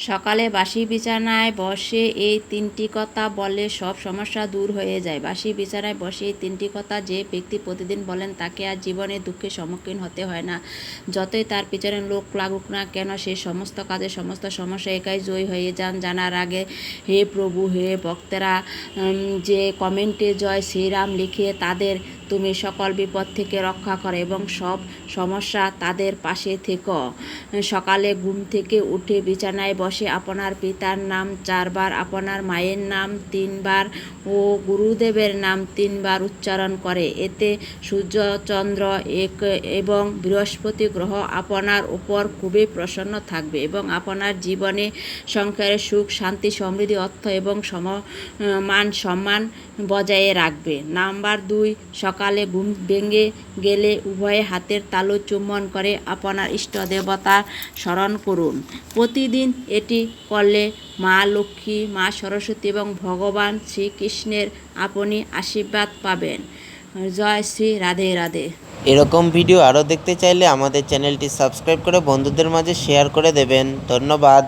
সকালে বাসি বিছানায় বসে এই তিনটি কথা বললে সব সমস্যা দূর হয়ে যায়। বাসি বিছানায় বসে এই তিনটি কথা যে ব্যক্তি প্রতিদিন বলেন তাকে আর জীবনে দুঃখের সম্মুখীন হতে হয় না। যতই তার পিছনে লোক লাগুক না কেন, সে সমস্ত কাজে সমস্ত সমস্যা একাই জয়ী হয়ে যান। জানার আগে হে প্রভু, হে ভক্তেরা, যে কমেন্টে জয় শ্রীরাম লিখে তাদের তুমি সকল বিপদ থেকে রক্ষা করো এবং সব সমস্যা তাদের পাশে থেকো। সকালে ঘুম থেকে উঠে বিছানায় বসে আপনার পিতার নাম 4 বার, আপনার মায়ের নাম 3 বার ও গুরুদেবের নাম 3 বার উচ্চারণ করে। এতে সূর্য, চন্দ্র এবং বৃহস্পতি গ্রহ আপনার উপর খুবই প্রসন্ন থাকবে এবং আপনার জীবনে সংসারে সুখ, শান্তি, সমৃদ্ধি, অর্থ এবং মান সম্মান বজায় রাখবে। নাম্বার 2, সকালে ঘুম ভেঙে গেলে উভয়ে হাতের তালু চুম্বন করে আপনার ইষ্ট দেবতা স্মরণ করুন। প্রতিদিন এটি করলে মা লক্ষ্মী, মা সরস্বতী এবং ভগবান শ্রীকৃষ্ণের আপনি আশীর্বাদ পাবেন। জয় শ্রী রাধে রাধে। এরকম ভিডিও আরও দেখতে চাইলে আমাদের চ্যানেলটি সাবস্ক্রাইব করে বন্ধুদের মাঝে শেয়ার করে দেবেন। ধন্যবাদ।